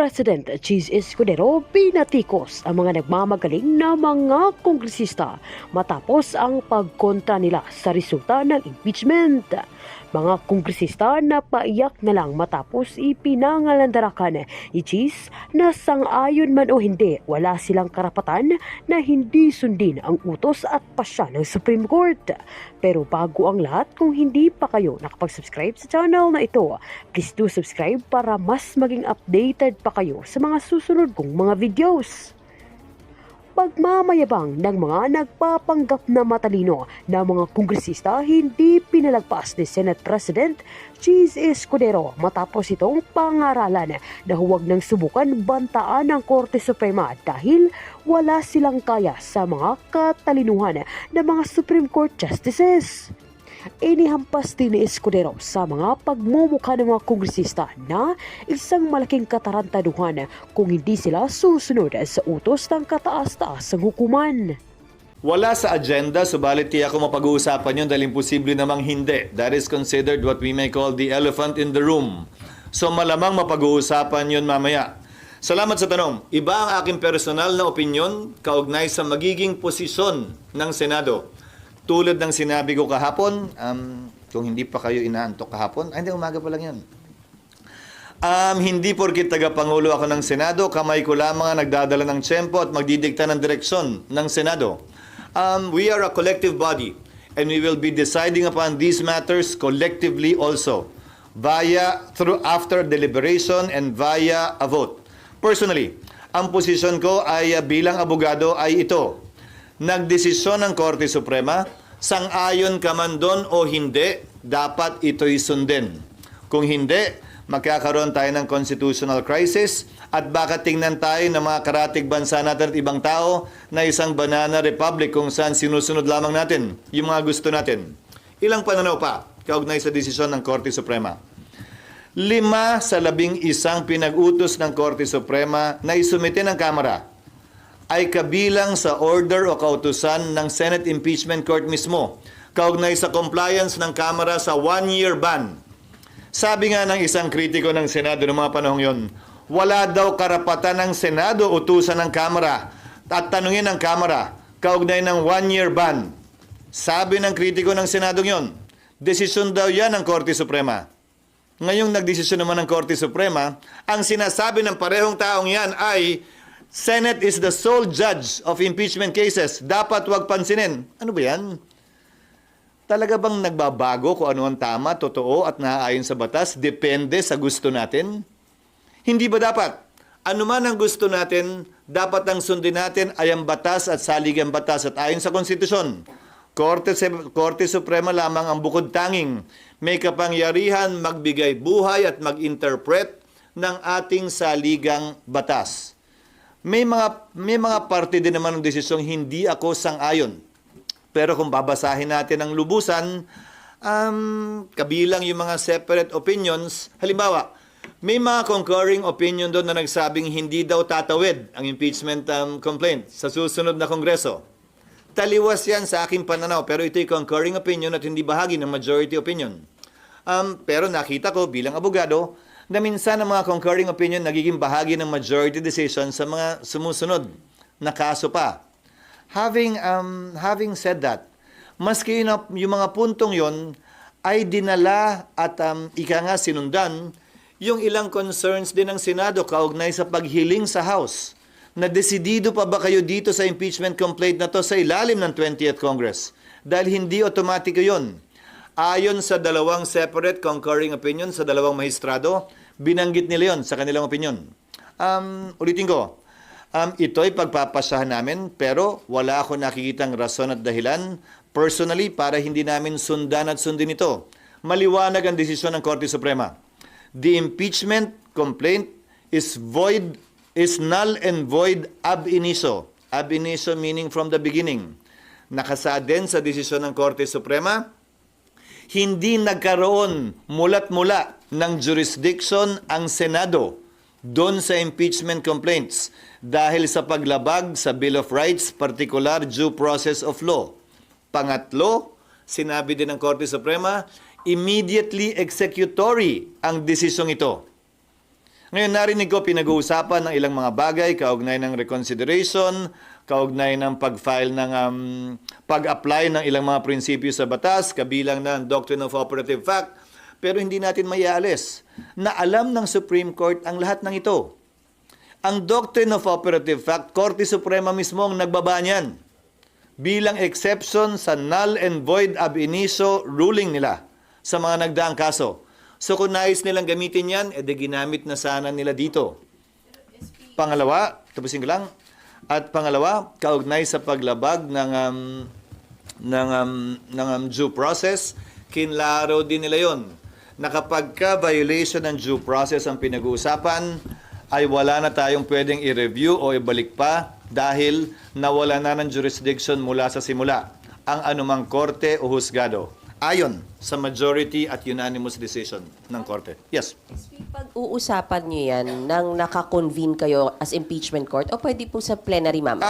President Cheese Escudero pinatikos ang mga nagmamagaling na mga kongresista matapos ang pagkontra nila sa resulta ng impeachment. Mga kongresista na paiyak na lang matapos ipinangalandarakan ni Cheese na sang-ayon man o hindi, wala silang karapatan na hindi sundin ang utos at pasya ng Supreme Court. Pero bago ang lahat, kung hindi pa kayo nakapag-subscribe sa channel na ito, please do subscribe para mas maging updated pa kayo sa mga susunod kong mga videos. Pagmamayabang ng mga nagpapanggap na matalino na mga kongresista hindi pinalagpas ni Senate President Cheese Escudero matapos itong pangaralan na huwag nang subukan bantaan ng Korte Suprema dahil wala silang kaya sa mga katalinuhan ng mga Supreme Court Justices. Inihampas din ni Escudero sa mga pagmumukha ng mga kongresista na isang malaking katarantaduhan kung hindi sila susunod sa utos ng kataas-taasang hukuman. Wala sa agenda, subalit tiyak ko mapag-uusapan yun dahil imposible namang hindi. That is considered what we may call the elephant in the room. So malamang mapag-uusapan yun mamaya. Salamat sa tanong. Iba ang aking personal na opinyon kaugnay sa magiging posisyon ng Senado. Tulad ng sinabi ko kahapon, kung hindi pa kayo inaantok kahapon, hindi, umaga pa lang yan. Hindi porkit taga-pangulo ako ng Senado, kamay ko lamang ang nagdadala ng tiyempo at magdidikta ng direksyon ng Senado. We are a collective body and we will be deciding upon these matters collectively also, after deliberation and via a vote. Personally, ang posisyon ko ay bilang abogado ay ito. Nagdesisyon ng Korte Suprema, sang-ayon ka man doon o hindi, dapat ito'y sundin. Kung hindi, magkakaroon tayo ng constitutional crisis at baka tingnan tayo ng mga karatig bansa natin at ibang tao na isang banana republic kung saan sinusunod lamang natin yung mga gusto natin. Ilang pananaw pa kaugnay sa desisyon ng Korte Suprema. 5 sa 11 pinag-utos ng Korte Suprema na isumite ng Kamara ay kabilang sa order o kautusan ng Senate Impeachment Court mismo, kaugnay sa compliance ng Kamara sa 1-year ban. Sabi nga ng isang kritiko ng Senado noong mga panahong yon, wala daw karapatan ng Senado utusan ng Kamara at tanungin ng Kamara kaugnay ng 1-year ban. Sabi ng kritiko ng Senado yon, desisyon daw yan ng Korte Suprema. Ngayong nagdesisyon naman ng Korte Suprema, ang sinasabi ng parehong taong yan ay Senate is the sole judge of impeachment cases. Dapat wag pansinin. Ano ba yan? Talaga bang nagbabago kung ano ang tama, totoo at naaayon sa batas? Depende sa gusto natin? Hindi ba dapat? Ano man ang gusto natin, dapat ang sundin natin ay ang batas at saligang batas at ayon sa konstitusyon. Korte Suprema lamang ang bukod tanging may kapangyarihan magbigay buhay at mag-interpret ng ating saligang batas. May mga parte din naman ng desisyong hindi ako sang-ayon. Pero kung babasahin natin ang lubusan, kabilang yung mga separate opinions, halimbawa, may mga concurring opinion doon na nagsabing hindi daw tatawid ang impeachment complaint sa susunod na Kongreso. Taliwas yan sa aking pananaw, pero ito'y concurring opinion at hindi bahagi ng majority opinion. Pero nakita ko bilang abogado, na minsan ang mga concurring opinion nagiging bahagi ng majority decision sa mga sumusunod na kaso pa. Having said that, maski yung mga puntong yon ay dinala at ika nga sinundan yung ilang concerns din ng Senado kaugnay sa paghiling sa House. Na desidido pa ba kayo dito sa impeachment complaint na to sa ilalim ng 20th Congress? Dahil hindi otomatiko yon. Ayon sa dalawang separate concurring opinion sa dalawang mahistrado, binanggit nila yon sa kanilang opinion. Ulitin ko, ito'y pagpapasyahan namin pero wala ako nakikitang rason at dahilan personally para hindi namin sundan at sundin ito. Maliwanag ang desisyon ng Korte Suprema. The impeachment complaint is null and void ab initio. Ab initio meaning from the beginning. Nakasaad din sa desisyon ng Korte Suprema, hindi nagkaroon mula't mula ng jurisdiction ang Senado doon sa impeachment complaints dahil sa paglabag sa Bill of Rights, particular due process of law. Pangatlo, sinabi din ng Korte Suprema, immediately executory ang desisyong ito. Ngayon narinig ko pinag-uusapan ng ilang mga bagay kaugnay ng reconsideration, kaugnay ng pag-file ng pag-apply ng ilang mga prinsipyo sa batas, kabilang ng Doctrine of Operative Fact, pero hindi natin maialis na alam ng Supreme Court ang lahat ng ito. Ang Doctrine of Operative Fact, Korte Suprema mismo ang nagbaba niyan bilang exception sa null and void ab initio ruling nila sa mga nagdaang kaso. So kung nais nilang gamitin yan, edi ginamit na sana nila dito. Pangalawa, tapusin ko lang. At pangalawa, kaugnay sa paglabag ng due process, kinlaro din nila yon na kapag ka-violation ng due process ang pinag-uusapan, ay wala na tayong pwedeng i-review o ibalik pa dahil nawala na ng jurisdiction mula sa simula ang anumang korte o husgado. Ayon sa majority at unanimous decision ng korte. Yes. Pag-uusapan niyo yan nang nakakonvene kayo as impeachment court o pwede po sa plenary, ma'am?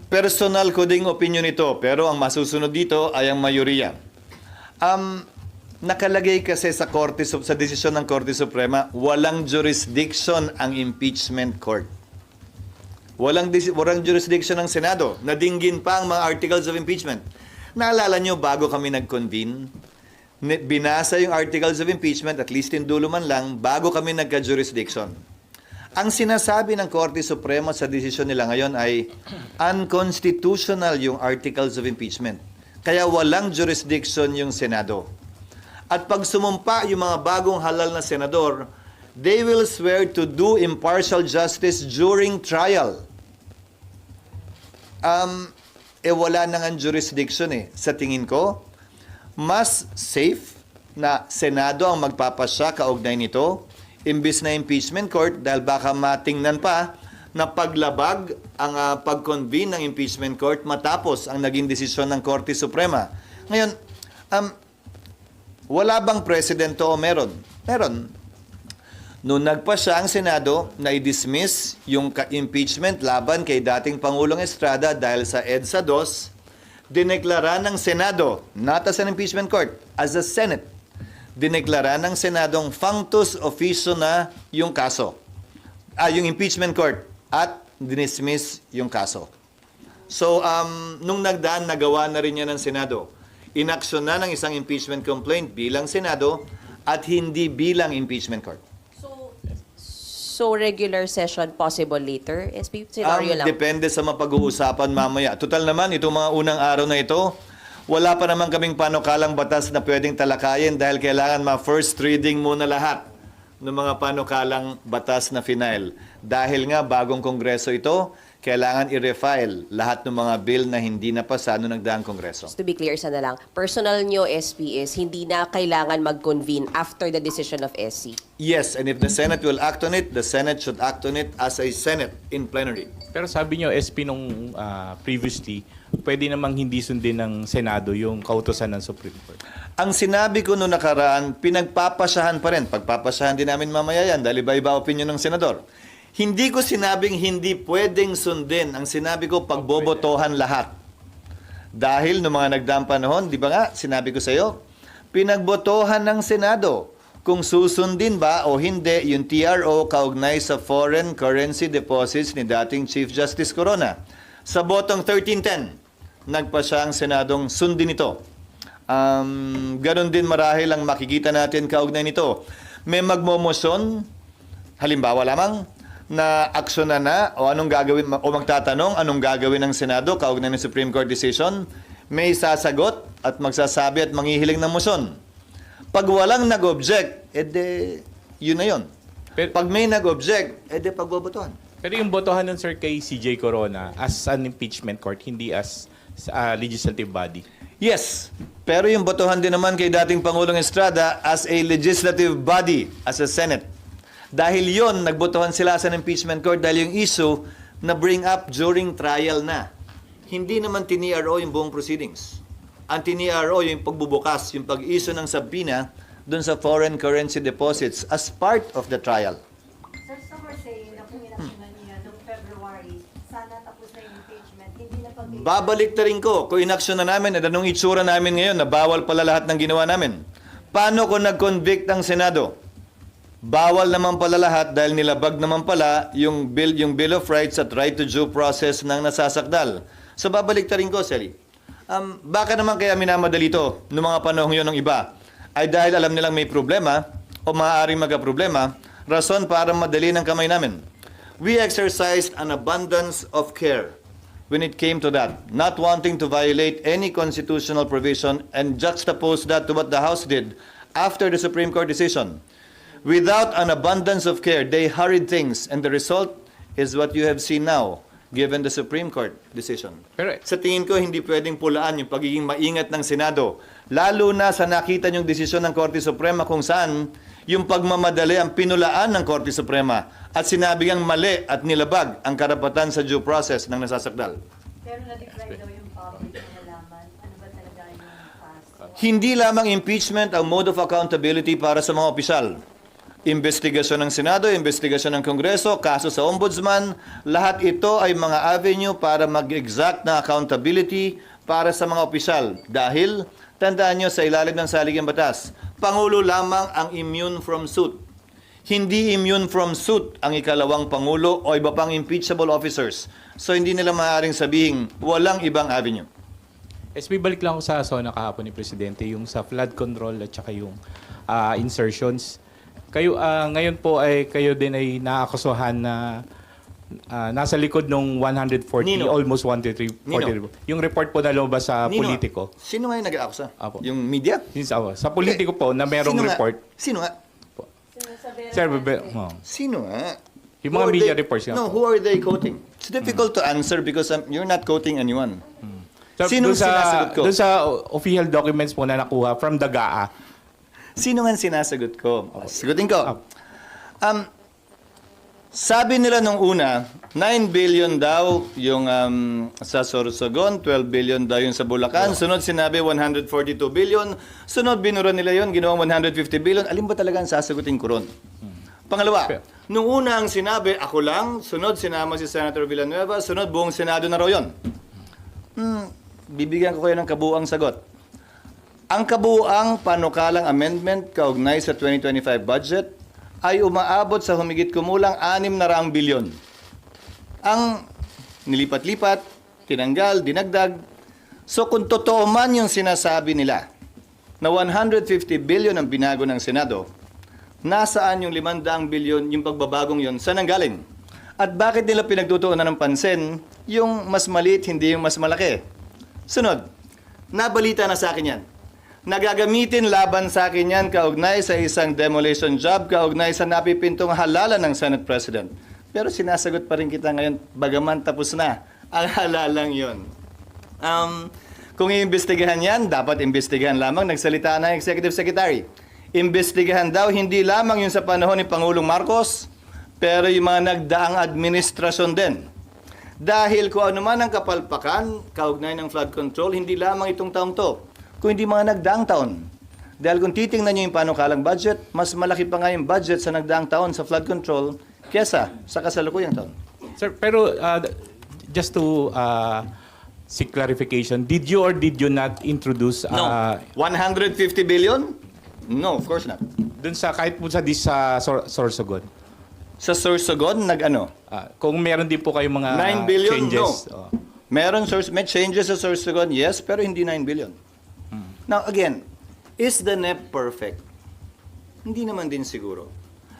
Personal ko ding opinion ito, pero ang masusunod dito ay ang mayoriya. Nakalagay kasi sa korte, sa desisyon ng Korte Suprema, walang jurisdiction ang impeachment court. Walang jurisdiction ng Senado. Nadinggin pa ang mga articles of impeachment. Naalala nyo, bago kami nag-convene, binasa yung articles of impeachment, at least in dulo man lang, bago kami nagka-jurisdiction. Ang sinasabi ng Korte Suprema sa desisyon nila ngayon ay unconstitutional yung articles of impeachment. Kaya walang jurisdiction yung Senado. At pag sumumpa yung mga bagong halal na senador, they will swear to do impartial justice during trial. Wala na nga jurisdiction eh. Sa tingin ko, mas safe na Senado ang magpapasya kaugnay nito imbis na impeachment court dahil baka matingnan pa na paglabag ang pag-convene ng impeachment court matapos ang naging desisyon ng Korte Suprema. Ngayon, wala bang presidente o meron? Meron. Noong nagpasya ang Senado na i-dismiss yung impeachment laban kay dating Pangulong Estrada dahil sa EDSA 2, dineklara ng Senado, not as an impeachment court, as a Senate, dineklara ng Senadong functus officio na yung kaso, yung impeachment court, at dinismiss yung kaso. So, nung nagdaan, nagawa na rin yan ng Senado. Inaksyon na ng isang impeachment complaint bilang Senado at hindi bilang impeachment court. So regular session possible later? SP, scenario lang. Depende sa mapag-uusapan mamaya. Total naman, itong mga unang araw na ito, wala pa naman kaming panukalang batas na pwedeng talakayin dahil kailangan ma-first reading muna lahat ng mga panukalang batas na final. Dahil nga bagong kongreso ito, kailangan i-refile lahat ng mga bill na hindi napasa noong nagdaang kongreso. Just to be clear, isa na lang. Personal nyo, SP, is hindi na kailangan mag-convene after the decision of SC. Yes, and if the Senate will act on it, the Senate should act on it as a Senate in plenary. Pero sabi nyo, SP, nung previously, pwede namang hindi sundin ng Senado yung kautosan ng Supreme Court. Ang sinabi ko noong nakaraan, pinagpapasyahan pa rin. Pagpapasyahan din namin mamaya yan dahil iba-iba opinion ng senador. Hindi ko sinabing hindi pwedeng sundin. Ang sinabi ko, pagbobotohan lahat. Dahil noong mga nagdaang panahon, di ba nga, sinabi ko sa iyo, pinagbotohan ng Senado kung susundin ba o hindi yung TRO kaugnay sa foreign currency deposits ni dating Chief Justice Corona. Sa botong 1310, nagpasya ang Senadong sundin ito. Ganon din marahil ang makikita natin kaugnay nito. May magmomosyon, halimbawa lamang, na aksyonan na o anong gagawin o magtatanong anong gagawin ng Senado kaugnay ng Supreme Court decision, may sasagot at magsasabi at manghihiling ng motion. Pag walang nag-object, edi yun na yun. Pag may nag-object, edi pagbobotohan. Pero yung botohan nun, sir, kay CJ Corona as an impeachment court, hindi as legislative body. Yes, pero yung botohan din naman kay dating Pangulong Estrada as a legislative body, as a Senate. Dahil yon nagbotohan sila sa impeachment court dahil yung issue na bring up during trial na. Hindi naman tiniro yung buong proceedings. Ang tiniro yung pagbubukas, yung pag-issue ng subpoena doon sa foreign currency deposits as part of the trial. Sir, some are saying na kung inaksyonan niya noong February, sana tapos na yung impeachment, hindi na pag- Babalik na rin ko, kung inaksyon na namin, at anong itsura namin ngayon na bawal pala lahat ng ginawa namin. Paano kung nag-convict ang Senado? Bawal naman pala lahat dahil nilabag naman pala yung Bill of Rights at right to due process ng nasasakdal. So babalik ta rin ko, Sally. Baka naman kaya minamadali ito noong mga panahon yun ng iba? Ay dahil alam nilang may problema o maaaring magka-problema, rason para madali ng kamay namin. We exercised an abundance of care when it came to that, not wanting to violate any constitutional provision and juxtapose that to what the House did after the Supreme Court decision. Without an abundance of care, they hurried things, and the result is what you have seen now, given the Supreme Court decision. Pero- Sa tingin ko, hindi pwedeng pulaan yung pagiging maingat ng Senado, lalo na sa nakita yung desisyon ng Korte Suprema kung saan yung pagmamadali ang pinulaan ng Korte Suprema at sinabi ang mali at nilabag ang karapatan sa due process ng nasasakdal. Pero na-decline daw yung public na nalaman. Ano ba talaga yung past? Hindi lamang impeachment ang mode of accountability para sa mga opisyal. Investigasyon ng Senado, investigasyon ng Kongreso, kaso sa Ombudsman, lahat ito ay mga avenue para mag-exact na accountability para sa mga opisyal. Dahil, tandaan nyo sa ilalim ng saligang batas, Pangulo lamang ang immune from suit. Hindi immune from suit ang ikalawang Pangulo o iba pang impeachable officers. So hindi nila maaaring sabihin walang ibang avenue. SB, balik lang ako sa SONA kahapon ni Presidente, yung sa flood control at saka yung insertions. Kayo, ngayon po ay kayo din ay naakusahan na nasa likod ng 140, Nino. almost 140. Nino. Yung report po na lumabas sa Nino, Politico. Sino nga yung nag-aakusa? Apo. Yung media? Sa Politico po na merong Sino nga? report. Sino nga? Sir, Sino nga? yung Who mga are media they- reports nga No, po. who are they quoting? It's difficult to answer because you're not quoting anyone. So, Sino dun sa, sinasagot ko? dun sa official documents po na nakuha from the GAA. Sino nga sinasagot ko? Sagutin ko. Sabi nila nung una, 9 billion daw yung sa Sorsogon, 12 billion daw yung sa Bulacan. Sunod sinabi 142 billion. Sunod binura nila yon, ginawang 150 billion. Alin ba talaga ang sasagutin ko ron? Pangalawa, nung una ang sinabi, ako lang. Sunod sinama si Senator Villanueva. Sunod buong Senado na raw yun. Bibigyan ko kayo ng kabuuang sagot. Ang kabuuang panukalang amendment kaugnay sa 2025 budget ay umaabot sa humigit kumulang 600 bilyon. Ang nilipat-lipat, tinanggal, dinagdag. So kung totoo man yung sinasabi nila na 150 billion ang binago ng Senado, nasaan yung 500 bilyon yung pagbabagong yon? Saan ang galing? At bakit nila pinagtutuunan ng pansin yung mas maliit, hindi yung mas malaki? Sunod, nabalita na sa akin yan. Nagagamitin laban sa akin yan kaugnay sa isang demolition job, kaugnay sa napipintong halalan ng Senate President. Pero sinasagot pa rin kita ngayon, bagaman tapos na ang halalang yon. Kung iimbestigahan yan, dapat imbestigahan lamang, nagsalita na Executive Secretary. Imbestigahan daw hindi lamang yung sa panahon ni Pangulong Marcos, pero yung mga nagdaang administrasyon din. Dahil kung ano man ang kapalpakan, kaugnay ng flood control, hindi lamang itong taong to, kung hindi mga nagdaang taon. Dahil kung titingnan nyo yung panukalang budget, mas malaki pa nga yung budget sa nagdaang taon sa flood control kesa sa kasalukuyang taon. Sir, pero just to seek clarification, did you or did you not introduce No. 150 billion? No, of course not. dun sa kahit po sa Sorsogon? Sa Sorsogon, nag-ano? Kung meron din po kayong mga 9 billion? changes. No. May changes sa Sorsogon, yes, pero hindi 9 billion. Now, again, is the NEP perfect? Hindi naman din siguro.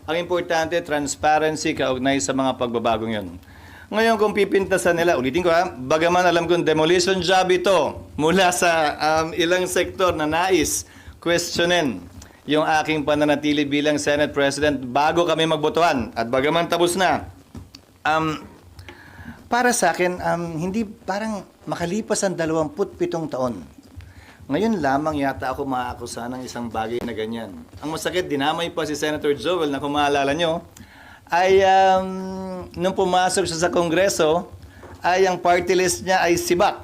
Ang importante, transparency kaugnay sa mga pagbabagong yon. Ngayon, kung pipintasan nila, ulitin ko bagaman alam kong demolition job ito mula sa ilang sektor na nais questionin yung aking pananatili bilang Senate President bago kami magbotohan. At bagaman tapos na, para sa akin, hindi parang makalipas ang 27 taon. Ngayon lamang yata ako maakusa ng isang bagay na ganyan. Ang masakit, dinamay pa si Senator Joel na kung maalala nyo, ay nung pumasok siya sa Kongreso, ay ang party list niya ay SIBAC,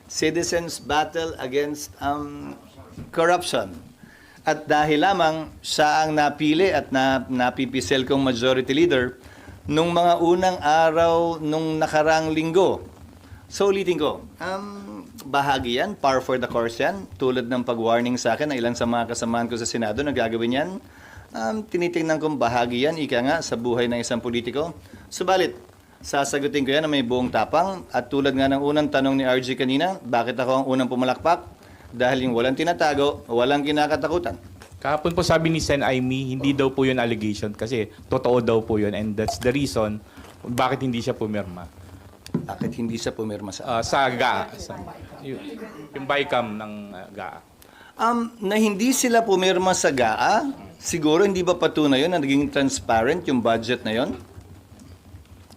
Citizens Battle Against Corruption. At dahil lamang siya ang napili at napipisel kong majority leader nung mga unang araw nung nakarang linggo. So ulitin ko, bahagi yan, par for the course yan, tulad ng pag-warning sa akin na ilan sa mga kasamahan ko sa Senado na gagawin yan. Tinitingnan kong bahagi yan, ika nga, sa buhay ng isang politiko. Subalit, sasagutin ko yan na may buong tapang. At tulad nga ng unang tanong ni RG kanina, bakit ako ang unang pumalakpak? Dahil yung walang tinatago, walang kinakatakutan. Kahapon po sabi ni Sen Aimee, hindi daw po yun allegation kasi totoo daw po yun and that's the reason bakit hindi siya pumirma. Bakit hindi siya pumirma sa... Sa GAA. Yung BICAM ng GAA. Na hindi sila pumirma sa GAA, siguro hindi ba patunay yun na naging transparent yung budget na yun?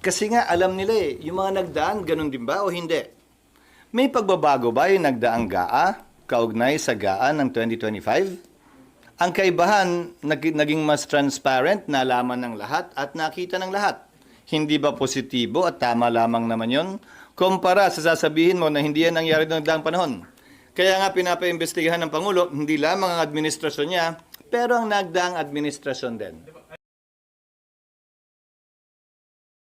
Kasi nga alam nila yung mga nagdaan, ganun din ba o hindi? May pagbabago ba yung nagdaang GAA, kaugnay sa GAA ng 2025? Ang kaibahan, naging mas transparent, nalaman ng lahat at nakita ng lahat. Hindi ba positibo at tama lamang naman yon? Kumpara sa sasabihin mo na hindi yan nangyari noong nagdaang panahon. Kaya nga pinapaimbestigahan ng Pangulo, hindi lamang ang administrasyon niya, pero ang nagdaang administrasyon din.